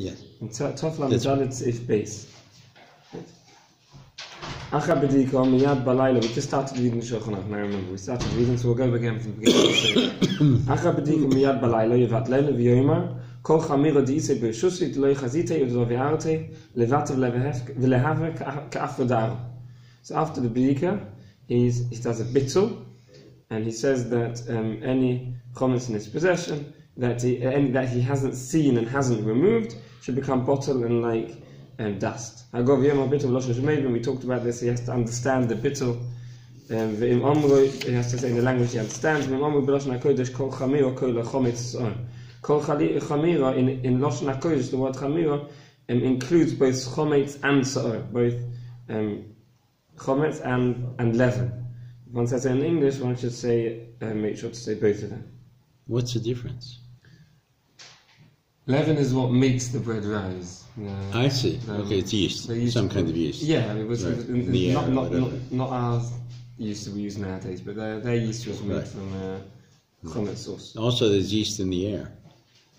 Yeah. Tov Lamed it's base. Acha B'dika Miyad Balayla. We just started reading the Shulchan Aruch. Now remember, we started reading, so we'll go again from the beginning. Acha B'dika Miyad Balayla Yevat Leila V'Yomer Kol Chamira D'Isei B'Shusi T'Lo Chazite U'Lo V'Arte Levatev V'Lehave K'Afrodar. So after the B'dika, he does a bittul, and he says that any chometz in his possession that he hasn't seen and hasn't removed should become bottle and like dust. We talked about this. He has to understand the bittul. He has to say in the language he understands. Kol chamira in Lashon HaKodesh, the word chamira includes both chometz and sa'or, both chometz and leaven. If one says it in English, one should say make sure to say both of them. What's the difference? Leaven is what makes the bread rise. I see. Okay, it's yeast. Some kind of yeast. Yeah, it was not our yeast that we use nowadays, but their yeast was made from chometz sauce. Also, there's yeast in the air.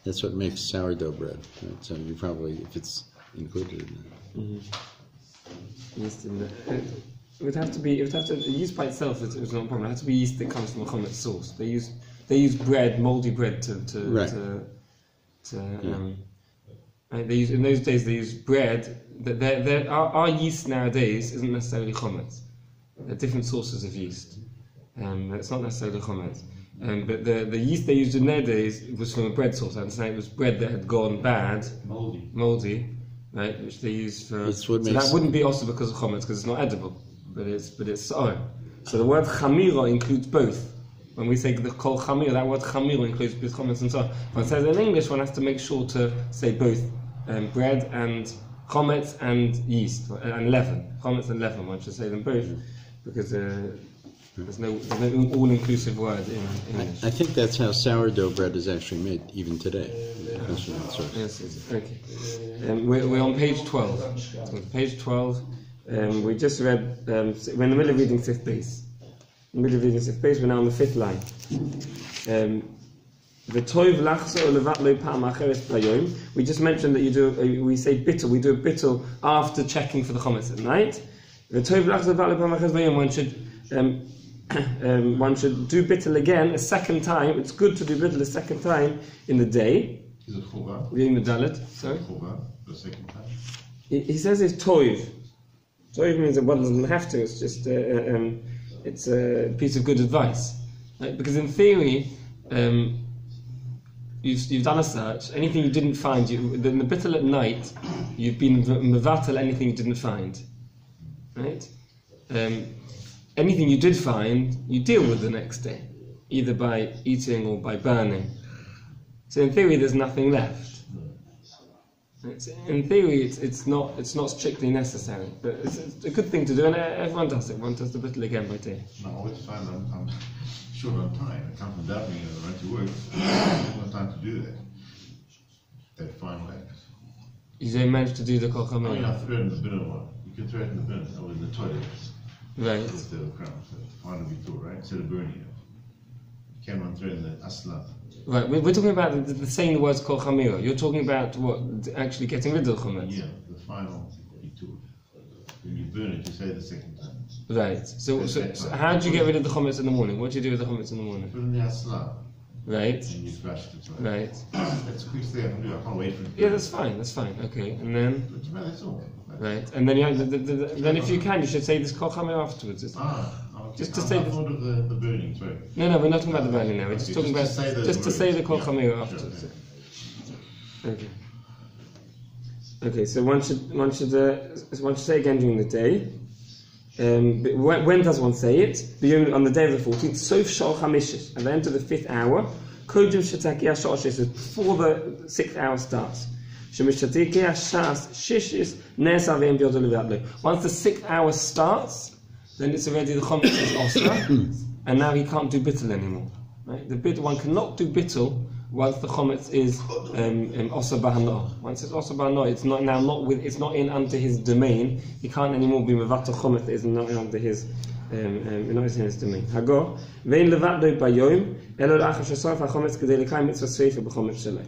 That's what makes sourdough bread. Right? So you probably, if it's included in that. Mm-hmm. Yeast in the it would have to yeast by itself is not a problem. It has to be yeast that comes from a chometz sauce. They use bread, moldy bread they use, in those days they use bread. Our yeast nowadays isn't necessarily chometz. There are different sources of yeast. It's not necessarily chometz. But the yeast they used in their days was from a bread source. I understand it was bread that had gone bad, moldy, right? Which they used for. So that wouldn't be also because of chometz, because it's not edible, but it's sa'or. So the word chamira includes both. When we say the kol chamira, that word chamira includes both chometz and sa'or. When it says in English, one has to make sure to say both bread and chometz and yeast and leaven. Chometz and leaven, one should say them both, because there's no all-inclusive word in English. I think that's how sourdough bread is actually made, even today. Yes, okay. We're on page 12. So page 12, we just read, we're in the middle of reading fifth base. We're now on the fifth line. We just mentioned that we say bittul, we do a bittul after checking for the chometz at night. One should do bittul again a second time. It's good to do bittul a second time in the day. Is it chova? Reading the dalet. Sorry. Chova the second time. He says it's toiv. Toiv means that one doesn't have to. It's just it's a piece of good advice, right? Because in theory, you've done a search. Anything you didn't find, in the bittul at night, you've been mevatel anything you didn't find, right? Anything you did find, you deal with the next day, either by eating or by burning. So in theory, there's nothing left. In theory, it's not strictly necessary, but it's a good thing to do, and everyone does it. One does the bittul again by day. No, I always find I'm short on time. I come from davening and I run to work. I don't have time to do that. That final act. You don't manage to do the kol chamira. I mean, I throw it in the bin or what? You can throw it in the bin or in the toilet. Right. Instead of the crown. So final bitur, right? Instead of burning it. You can run through it in the asla. Right, we're talking about the saying the words kol chamira. You're talking about what, actually getting rid of the chometz? Yeah, the final bitur. When you burn it, you say the second time. Right. So how do you get rid of the chometz in the morning? What do you do with the chometz in the morning? Put it in the asla. Right. And you thrash it. Right. That's the quickest thing I can do. I can't wait for it. Yeah, that's fine. Okay, and then. That's all. Right, and then then if you can, you should say this kol chamira afterwards. Okay. Just to say the burning. Sorry. No, we're not talking about the burning now. We're just talking about to say the kol chamira afterwards. Sure. Okay. So one should say again during the day. But when does one say it? On the day of the 14th. Sof shal chamishis, at the end of the 5th hour. Kodem shetakia shoshes, before the 6th hour starts. Once the 6th hour starts, then it's already the chometz is osra, and now he can't do bittul anymore. Right? The bittul, one cannot do bittul once the chometz is osra b'hana. Once it's osra b'hana, it's not in under his domain. He can't anymore be mevatel chometz that is not in under his domain. Hago vein levado b'yom elo la'achar shesaf hachometz kedei lekayim mitzvah sreifa b'chometz shelei.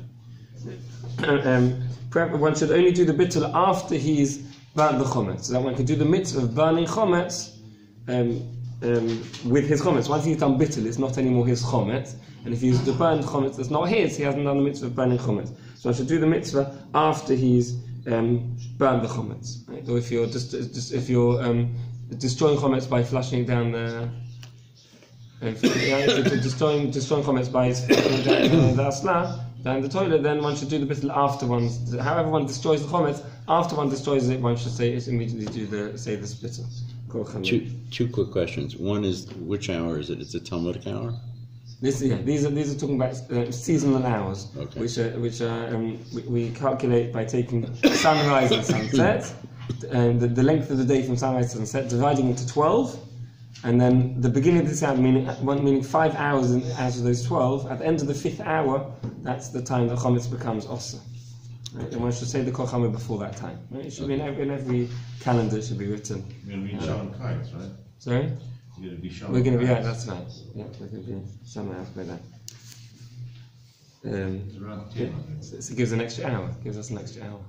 one should only do the bittul after he's burnt the chometz, so that one could do the mitzvah of burning chometz with his chometz. Once he's done bittul, it's not anymore his chometz, and if he's to burn chometz that's not his, he hasn't done the mitzvah of burning chometz. So I should do the mitzvah after he's burned the chometz. Right? Or if you're destroying chometz by flushing it down the destroying chometz by flushing down the asla, down the toilet, then one should do the bittul after however one destroys the chometz, after one destroys it, one should immediately say this bittul. Two quick questions. One is, which hour is it? It's a Talmudic hour? These are talking about seasonal hours, okay. which we calculate by taking sunrise and sunset, and the length of the day from sunrise to sunset, dividing into 12, and then the beginning of this hour meaning 5 hours out of those 12. At the end of the 5th hour, that's the time that chometz becomes osur. Right? And one should say the kol hamer before that time. Right? It should be in every calendar. It should be written. You're going to be showing kites, right? Sorry. You're going to be showing. We're going to be kites. that's right. Yeah, we're going to be somewhere else by that. It's around 10. So it gives an extra hour. Gives us an extra hour.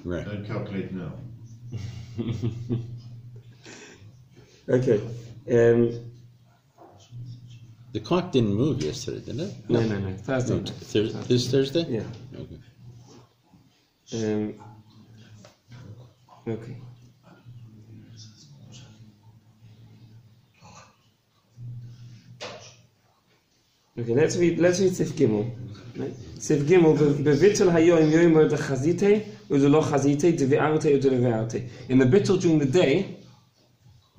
Right. Don't calculate now. Okay. The clock didn't move yesterday, did it? No. Thursday. This Thursday? Yeah. Okay. Okay. Okay, let's read Sif Gimel. Sif Gimel, bevitel hayoim yomer de chazite, udelo chazite, de ve'arte, udelo ve'arte. In the bittul during the day,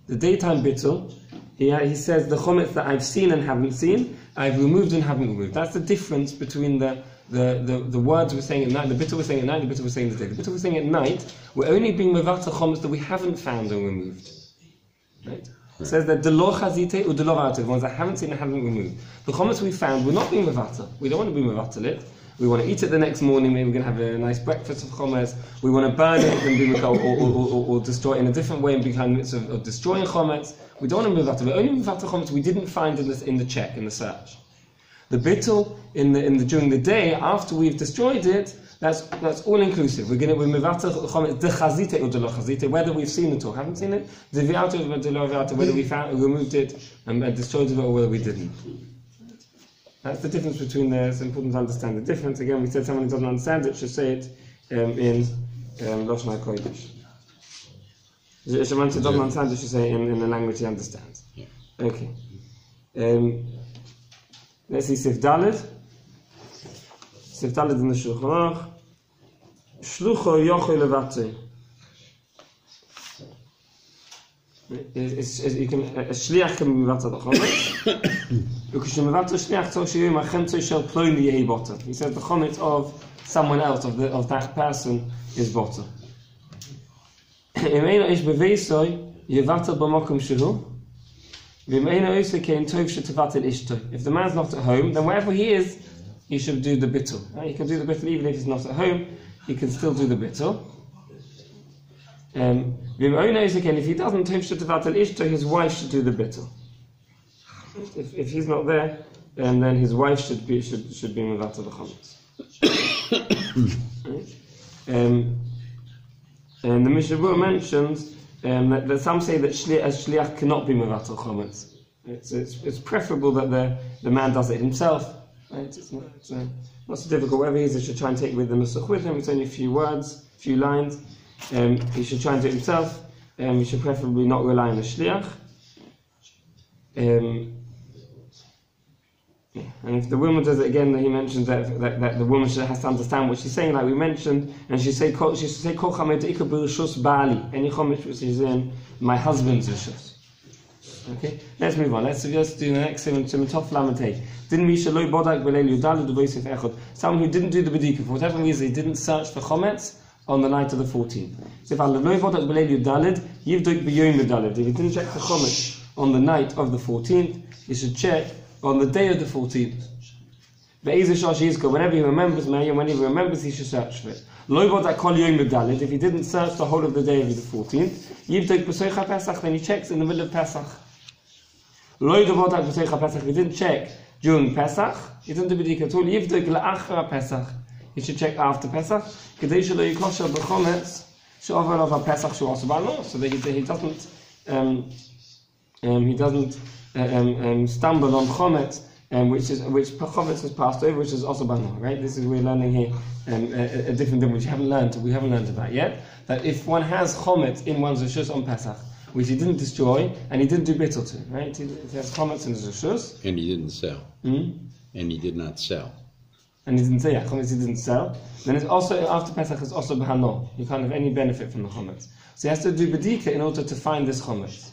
the daytime bittul, he says the chometz that I've seen and haven't seen, I've removed and haven't removed. That's the difference between the words we're saying at night, the bittul we're saying at night, the bittul we're saying at the day. The bittul we're saying at night, we're only being mevatel chometz that we haven't found and removed. Right? It says that the lo chazite u the lo v'arte, the ones that haven't seen and haven't removed. The chometz we found, we're not being mevatel. We don't want to be mevatel it. We want to eat it the next morning. Maybe we're going to have a nice breakfast of chometz. We want to burn it and be or destroy it in a different way and become mitzvah of destroying chometz. We don't want to mevatel. We're only mevatel chometz we didn't find in the check, in the search. The bittul during the day after we've destroyed it, that's all inclusive. We're mevatel chometz de chazite or de lo chazite, whether we've seen it or haven't seen it, de vi'arte or de lo vi'arte, whether we removed it and destroyed it or whether we didn't. That's the difference between it's important to understand the difference. Again, we said someone who doesn't understand it should say it in Lashon HaKodesh. Someone who doesn't understand it should say it in the language he understands. Yeah. Okay. Let's see Sif Daled. Sif Daled in the Shulchan Aruch. Shlucho yochel levatze. You can a shliach can be mevatel the chometz. Because mevatel shliach tzor sheyom hachemtzo shel ploy yehi boter. He says the chometz of someone else, of that person, is boter. Im eino ish beveisoy yevatel b'makom shehu. V'im eino oisei kein tov shetevatel ishto. If the man's not at home, then wherever he is, he should do the bittul. He can do the bittul even if he's not at home. He can still do the bittul. If he doesn't, his wife should do the bittul. If he's not there, then his wife should be mevatel the chometz. And the Mishnah Berurah mentions that some say that a shliach cannot be mevatel chometz. It's preferable that the man does it himself. Right? It's not so difficult. Whatever he is, he should try and take with the nusach with him. It's only a few words, a few lines. He should try and do it himself. He should preferably not rely on a shliach. And if the woman does it again, he mentions that the woman has to understand what she's saying, like we mentioned, and she should say kol chametz ikar b'rishus ba'ali. Any chametz which is in my husband's rishus. Okay, let's move on. Let's do the next Simon Tov Lamed. Didn't Misha loy bodak b'leil yudalid u'voisif echad. Someone who didn't do the bedika for whatever reason, he didn't search for chometz on the night of the 14th. So if loy bodak b'leil yudalid, yivdok b'yom yudalid. If he didn't check the chometz on the night of the 14th, he should check on the day of the 14th. Whenever he remembers May, and when he remembers, he should search for it. Loy bodak kol yom yudalid. If he didn't search the whole of the day of the 14th, yivdok b'soicha Pesach, then he checks in the middle of Pesach. Loy bodak b'soicha Pesach. If he didn't check during Pesach, he didn't do b'dika at all. Yivdok la'achar Pesach. He should check after Pesach. Kedei shelo yikosher b'chometz she'over of Pesach she'u also b'ano, so that he doesn't stumble on chometz, which chometz has passed over, which is also b'ano. Right? This is we're learning here a different thing which we haven't learned about yet. That if one has chometz in one's reshus on Pesach, which he didn't destroy, and he didn't do bittul to, right? He has chometz in his reshus. And he didn't sell. And he did not sell. And he didn't say, chometz he didn't sell. Then it's also, after Pesach, it's also b'hano. You can't have any benefit from the chometz. So he has to do bedika in order to find this chometz.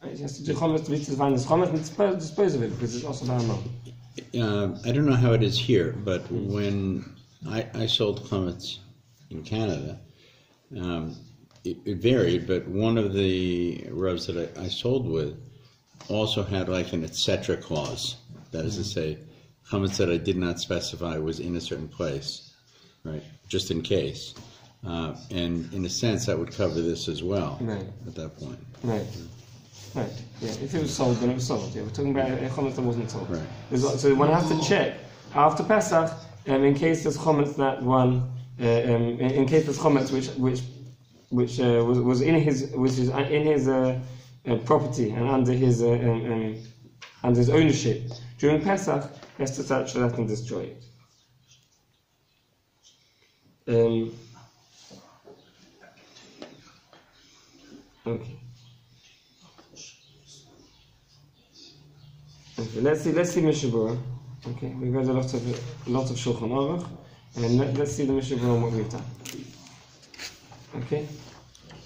Right? He has to do chometz to find this chometz and dispose of it, because it's also b'hano. I don't know how it is here, but when I sold chometz in Canada, it varied, but one of the revs that I sold with also had like an etc. clause. That is to say, chametz that I did not specify was in a certain place, right? Just in case. And in a sense, that would cover this as well, right, at that point. Right. Right. Yeah. If it was sold, then it was sold. Yeah. We're talking about a chometz that wasn't sold. Right. So one has to check after Pesach, in case there's chometz that one, in case there's chometz which was in his, which is in his property and under his ownership during Pesach, he has to search for that and destroy it. Okay. Let's see Mishnah Berurah. Okay, we've read a lot of Shulchan Aruch, and let's see the Mishnah Berurah and what we've done. Okay.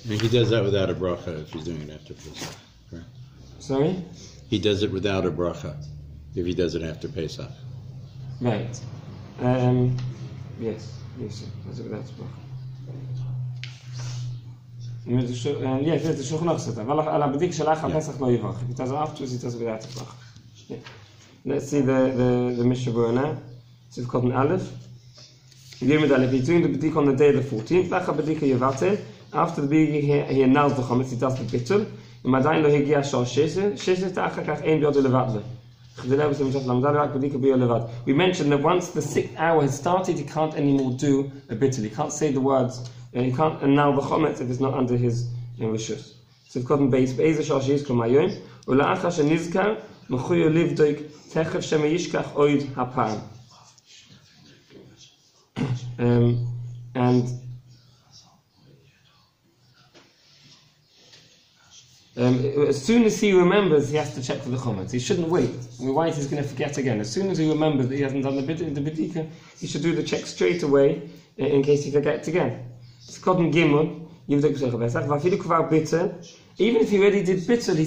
And he does that without a bracha if he's doing it after Pesach. Correct? Sorry? He does it without a bracha if he does it after Pesach. Right. Yes, does it without a bracha. Yes, the Shulchan Aruch said that. Al abdik shalach ha-Pesach lo yivach. If he does it afterwards, he does it without a bracha. Yeah. Let's see the Mishnah Berurah now. So it's called an Aleph. Yomid Aleph. He's doing the bedik on the day of the 14th. Lacha bedika yevatel. After the bedik, he annuls the chometz. He does the bittul. Imadayin lo higia shor sheseh. Sheseh ta'achar kach ein biyodo levad. We mentioned that once the 6th hour has started, he can't anymore do a bittul. He can't say the words. He can't annul the chometz if it's not under his reshus. So it's called an beis be'ezeh shor sheseh kol mayom. Ula'achar shenizkar mechuyo livdoik techev shema yishkach oid hapam. And as soon as he remembers, he has to check for the chometz. He shouldn't wait. Why he's going to forget again? As soon as he remembers that he hasn't done the bedika, he should do the check straight away in case he forgets again. It's called an gimel. Even if he already did bittul, he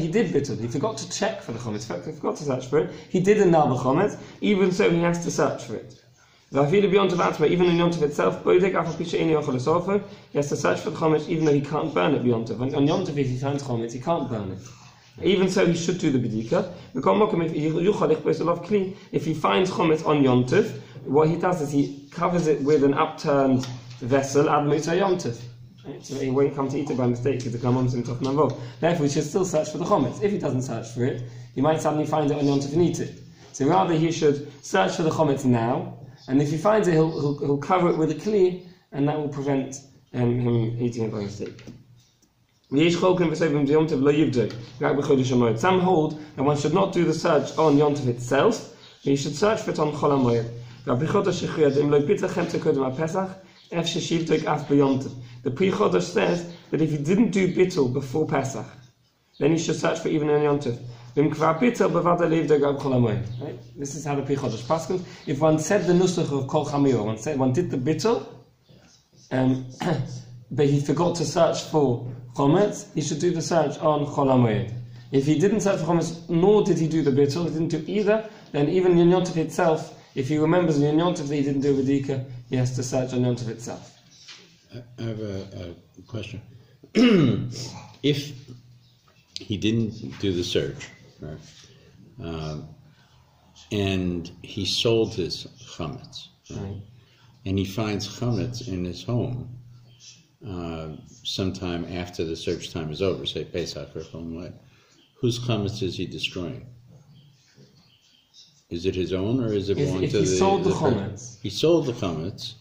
did bittul. He forgot to check for the chometz. He forgot to search for it. He did annul the chometz. Even so, he has to search for it. Even in Yontav itself, he has to search for the chometz even though he can't burn it beyond Yontav. On Yontav, if he finds chometz, he can't burn it. Even so, he should do the bedika. If he finds chometz on Yontav, what he does is he covers it with an upturned vessel ad mutar Yontav. So he won't come to eat it by mistake because the comes in Toch Navov. Therefore, he should still search for the chometz. If he doesn't search for it, he might suddenly find it on Yontav and eat it. So rather, he should search for the chometz now. And if he finds it, he'll cover it with a kli, and that will prevent him eating it by mistake. Some hold that one should not do the search on Yontav itself, but you should search for it on Chol HaMoed. The Pri Chodesh says that if he didn't do bittul before Pesach, then he should search for even on Yontav. Right? This is how the Pri Chodesh paskins. If one said the nusach of Kol Chamior, one did the bittul, but he forgot to search for chometz, he should do the search on Chol HaMoed. If he didn't search for chometz, nor did he do the bittul, he didn't do either, then even in Yontav itself, if he remembers in Yontav that he didn't do Vedika, he has to search on Yontav itself. I have a question. If he didn't do the search, right, and he sold his chametz, right, and he finds chametz in his home sometime after the search time is over, say Pesach or Chol Moed, whose chametz is he destroying? Is it his own or is it belong If to he the... sold the chametz, He sold the chametz.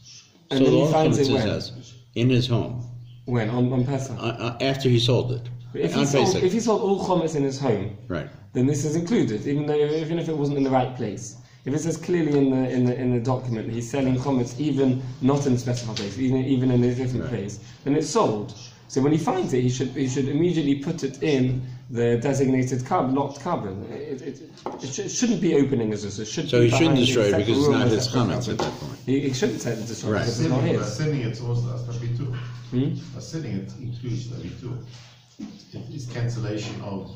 and Sold then he all finds it chametz in his when? house, in his home, When? On Pesach. after he sold it. If On Pesach. he sold all chametz in his home, Right. then this is included, even if it wasn't in the right place. If it says clearly in the document that he's selling chametz even not in a specified place, even in a different Right. place, then it's sold. So when he finds it, he should immediately put it in the designated locked cupboard. It shouldn't be opening as this. It should So be he shouldn't behind destroy it separate because it's room not or his separate chametz at cupboard. that point. He shouldn't say the destroy Right. because it's not his. Selling it also as Tabitu. Hmm? Selling it includes Tabitu. It is cancellation of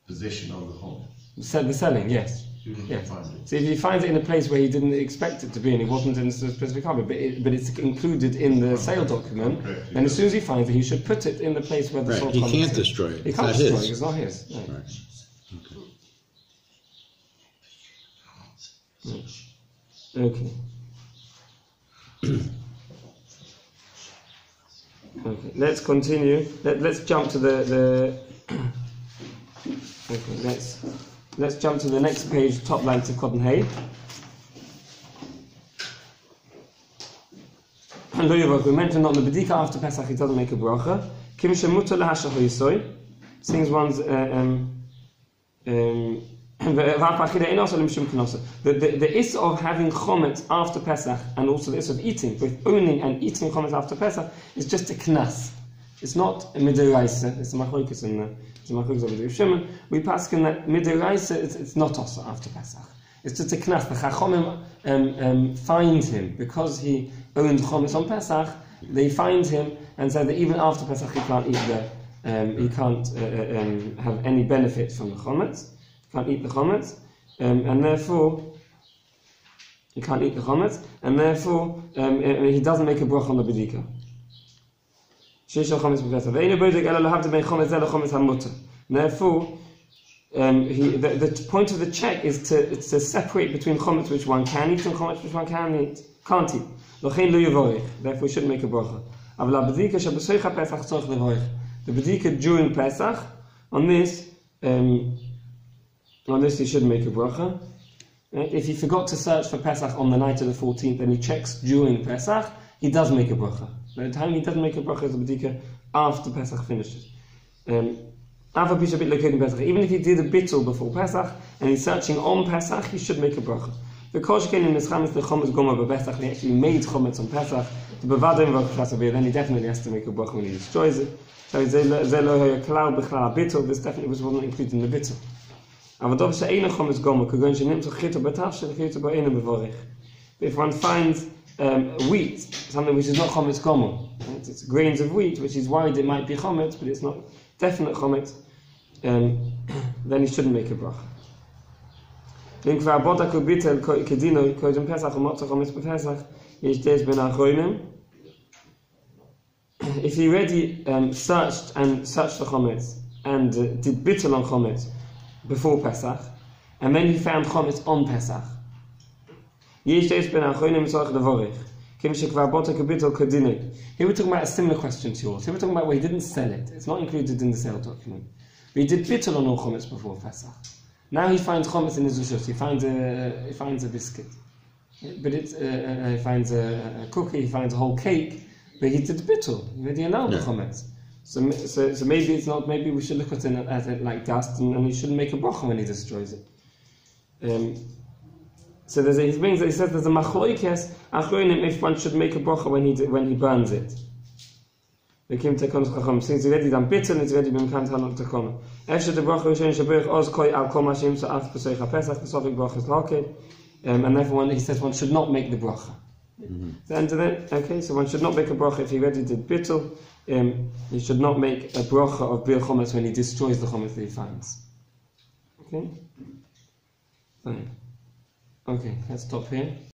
possession of the home. The selling, yes. You can Yes. find it. So if he finds it in a place where he didn't expect it to be and it wasn't in a specific cupboard, but it's included in the sale document, Correct. then as soon as he finds it, he should put it in the place where the Right, sold he chametz can't is. destroy it. He It's can't not destroy his. it. It's not his. No. Right. Okay. Okay. Let's continue. Let's jump to the okay. Let's jump to the next page. Top line to Cotton Hay. We mentioned on the Bedika after Pesach he doesn't make a bracha. Kim shemutar lahashahoysoy. Since one's the issue of having chometz after Pesach and also the issue of eating, both owning and eating chometz after Pesach, is just a knas. It's not a midiraisa. It's a machlokes in the machlokes of the Shimon. We paskin that midiraisa it's not also after Pesach. It's just a knas. The Chachomim find him because he owned chometz on Pesach. They find him and said that even after Pesach he can't eat he can't have any benefit from the chometz. Can't eat the chometz, and therefore he can't eat the chometz, and therefore he doesn't make a bracha on the bedika. Therefore, the point of the check is to separate between chometz which one can eat and chometz which one can't eat. Therefore, we shouldn't make a bracha. The bedika during Pesach, on this he should make a bracha. If he forgot to search for Pesach on the night of the 14th and he checks during Pesach, he does make a bracha. By the time he doesn't make a bracha, is the bedika after Pesach finishes. Even if he did a bittul before Pesach and he's searching on Pesach, he should make a bracha. Because he actually made chometz on Pesach, then he definitely has to make a bracha when he destroys it. So this definitely wasn't included in the bittul. If one finds wheat, something which is not chometz gomer, it's grains of wheat, which is worried it might be chometz, but it's not definite chometz, then he shouldn't make a bracha. If he already searched the chometz and did bittul on chometz before Pesach, and then he found chometz on Pesach, here we're talking about a similar question to yours. Here we're talking about where he didn't sell it. It's not included in the sale document. But he did bittul on all chometz before Pesach. Now he finds chometz in his reshus. He finds a biscuit, but he finds a cookie. He finds a whole cake. But he did bittul. He already allowed the chometz. So maybe it's not. Maybe we should look at it like dust, and he shouldn't make a bracha when he destroys it. So he says there's a machlokes achronim if one should make a bracha when he burns it. Since he already done bittul, it's already been kantan of tekona. After the bracha rishon shabuch oz koi al kol mashim so af pesach pesach pesach bracha is lakei, and therefore he says one should not make the bracha. The end of it. Okay, so one should not make a bracha if he already did bittul. He should not make a bracha of bir chometz when he destroys the chometz that he finds. Okay. Fine. Okay, let's stop here.